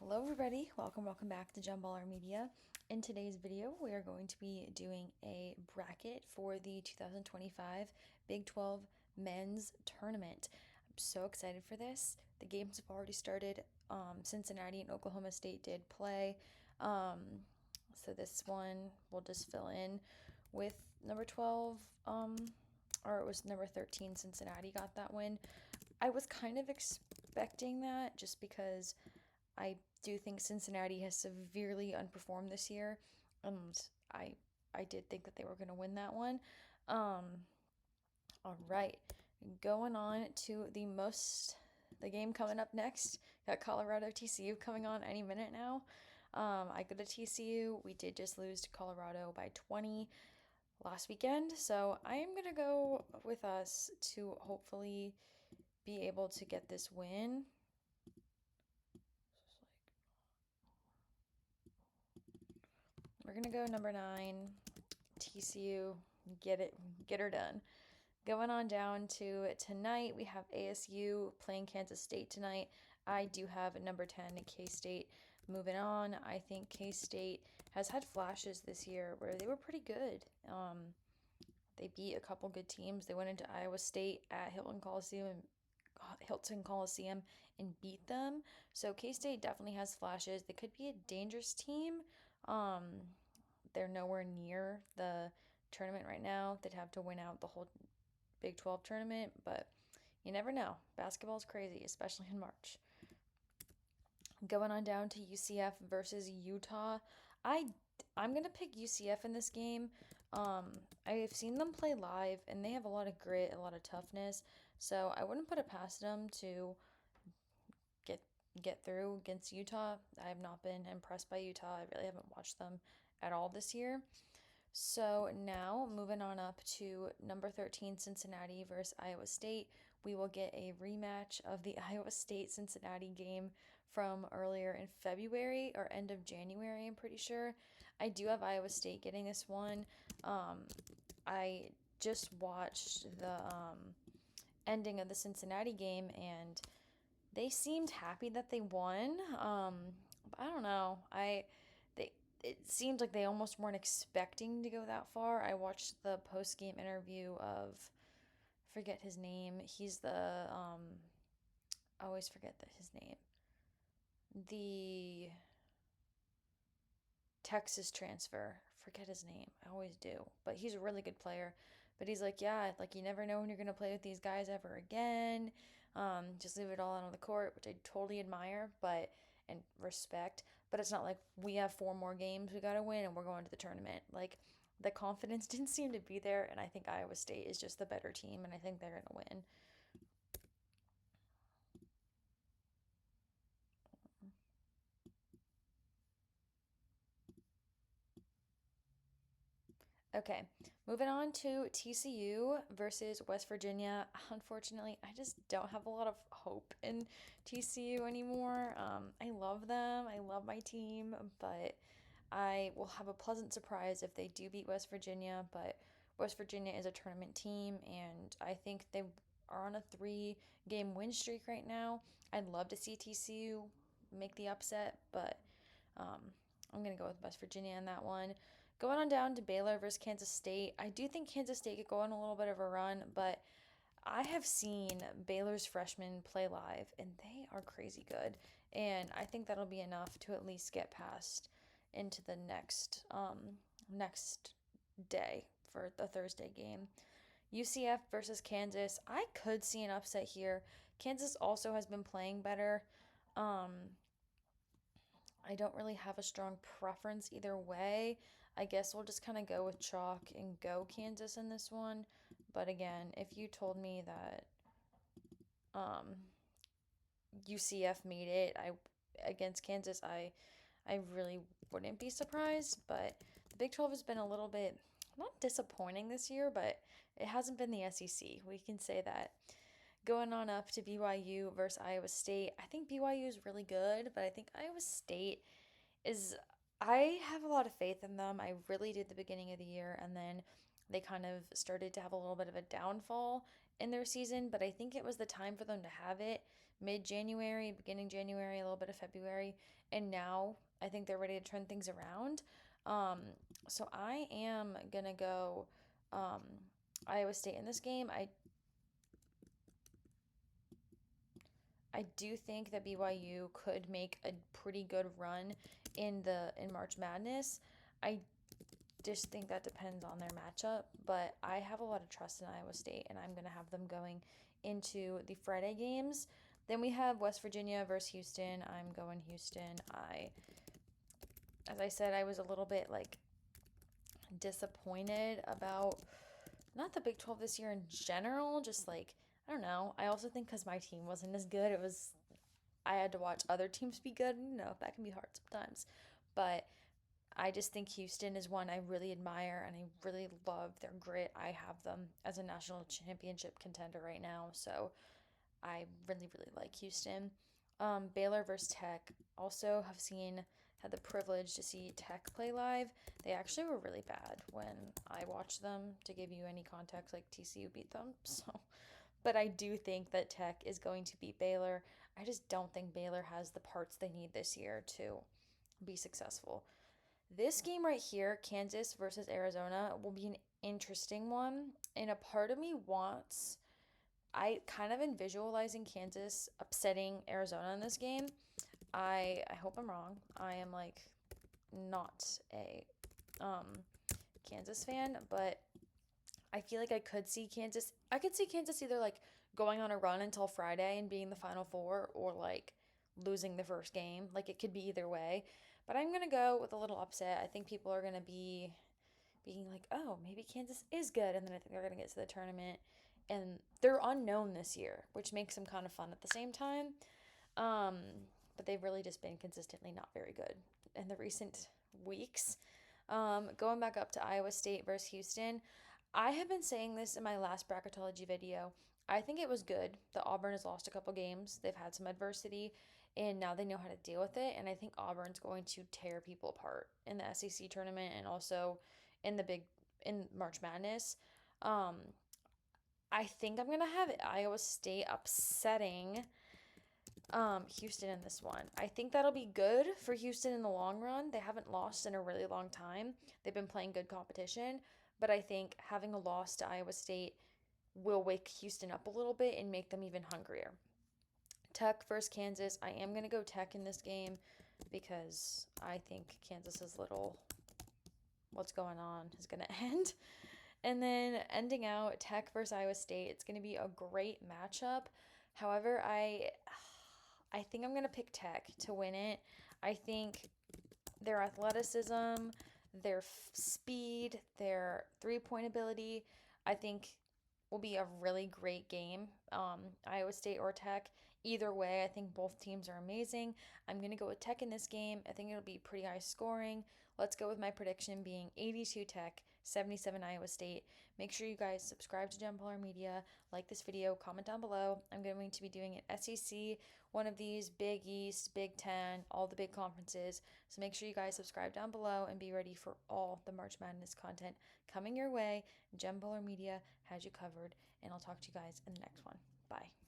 Hello everybody, welcome back to Jumballer Media. In today's video, we are going to be doing a bracket for the 2025 Big 12 Men's Tournament. I'm so excited for this. The games have already started. Cincinnati and Oklahoma State did play. So this one we'll just fill in with number 12, or it was number 13, Cincinnati got that win. I was kind of expecting that just because I do think Cincinnati has severely underperformed this year, and I did think that they were going to win that one. All right, going on to the game coming up next. Got Colorado TCU coming on any minute now. I go to TCU. We did just lose to Colorado by 20 last weekend, so I am gonna go with us to hopefully be able to get this win. We're gonna go number 9, TCU. Get her done. Going on down to tonight, we have ASU playing Kansas State tonight. I do have number 10, K-State, moving on. I think K-State has had flashes this year where they were pretty good. They beat a couple good teams. They went into Iowa State at Hilton Coliseum and beat them. So K-State definitely has flashes. They could be a dangerous team. They're nowhere near the tournament right now. They'd have to win out the whole Big 12 tournament, but you never know. Basketball's crazy, especially in March. Going on down to UCF versus Utah. I'm gonna pick UCF in this game. I've seen them play live, and they have a lot of grit, a lot of toughness. So I wouldn't put it past them to get through against Utah. I have not been impressed by Utah. I really haven't watched them at all this year. So now moving on up to number 13, Cincinnati versus Iowa State. We will get a rematch of the Iowa State Cincinnati game from earlier in February or end of January, I'm pretty sure. I do have Iowa State getting this one. I just watched the ending of the Cincinnati game, and they seemed happy that they won. But I don't know. It seemed like they almost weren't expecting to go that far. I watched the post game interview of, I forget his name. He's the I always forget his name. The Texas transfer. Forget his name. I always do. But he's a really good player. But he's like, yeah, like you never know when you're gonna play with these guys ever again. Just leave it all out on the court, which I totally admire, but and respect. But it's not like we have 4 more games we gotta win and we're going to the tournament. Like the confidence didn't seem to be there, and I think Iowa State is just the better team, and I think they're gonna win. Okay, moving on to TCU versus West Virginia. Unfortunately, I just don't have a lot of hope in TCU anymore. I love them, I love my team, but I will have a pleasant surprise if they do beat West Virginia. But West Virginia is a tournament team, and I think they are on a 3-game win streak right now. I'd love to see TCU make the upset, but I'm going to go with West Virginia in that one. Going on down to Baylor versus Kansas State. I do think Kansas State could go on a little bit of a run, but I have seen Baylor's freshmen play live, and they are crazy good. And I think that'll be enough to at least get past into the next day for the Thursday game. UCF versus Kansas. I could see an upset here. Kansas also has been playing better. I don't really have a strong preference either way. I guess we'll just kind of go with chalk and go Kansas in this one. But again, if you told me that UCF made it against Kansas, I really wouldn't be surprised. But the Big 12 has been a little bit not disappointing this year, but it hasn't been the SEC. We can say that. Going on up to BYU versus Iowa State. I think BYU is really good, but I think Iowa State is. I have a lot of faith in them. I really did the beginning of the year, and then they kind of started to have a little bit of a downfall in their season, but I think it was the time for them to have it mid-January, beginning January, a little bit of February, and now I think they're ready to turn things around. Um, so I am gonna go um, Iowa State in this game. I do think that BYU could make a pretty good run in March Madness. I just think that depends on their matchup, but I have a lot of trust in Iowa State, and I'm going to have them going into the Friday games. Then we have West Virginia versus Houston. I'm going Houston. As I said, I was a little bit like disappointed about not the Big 12 this year in general, just like I don't know. I also think because my team wasn't as good, I had to watch other teams be good. That can be hard sometimes. But I just think Houston is one I really admire and I really love their grit. I have them as a national championship contender right now. So I really, really like Houston. Baylor versus Tech. Also had the privilege to see Tech play live. They actually were really bad when I watched them. To give you any context, like TCU beat them. So, but I do think that Tech is going to beat Baylor. I just don't think Baylor has the parts they need this year to be successful. This game right here, Kansas versus Arizona, will be an interesting one. And a part of me wants, I kind of am visualizing Kansas upsetting Arizona in this game. I hope I'm wrong. I am like not a um, Kansas fan, but I feel like I could see Kansas. I could see Kansas either like going on a run until Friday and being the Final Four, or like losing the first game. Like it could be either way. But I'm gonna go with a little upset. I think people are gonna be being like, oh, maybe Kansas is good, and then I think they're gonna get to the tournament, and they're unknown this year, which makes them kind of fun at the same time. Um, but they've really just been consistently not very good in the recent weeks. Going back up to Iowa State versus Houston, I have been saying this in my last bracketology video. I think it was good that Auburn has lost a couple games. They've had some adversity, and now they know how to deal with it. And I think Auburn's going to tear people apart in the SEC tournament and also in March Madness. Um, I think I'm gonna have Iowa State upsetting Houston in this one. I think that'll be good for Houston in the long run. They haven't lost in a really long time. They've been playing good competition, but I think having a loss to Iowa State will wake Houston up a little bit and make them even hungrier. Tech versus Kansas. I am going to go Tech in this game because I think Kansas's little what's going on is going to end. And then ending out Tech versus Iowa State. It's going to be a great matchup. However, I think I'm going to pick Tech to win it. I think their athleticism, their speed, their three-point ability, I think will be a really great game. Iowa State or Tech. Either way, I think both teams are amazing. I'm going to go with Tech in this game. I think it'll be pretty high scoring. Let's go with my prediction being 82 Tech, 77 Iowa State. Make sure you guys subscribe to Jen Polar Media, like this video, comment down below. I'm going to be doing an SEC, one of these, Big East, Big Ten, all the big conferences. So make sure you guys subscribe down below and be ready for all the March Madness content coming your way. Jen Polar Media has you covered, and I'll talk to you guys in the next one. Bye.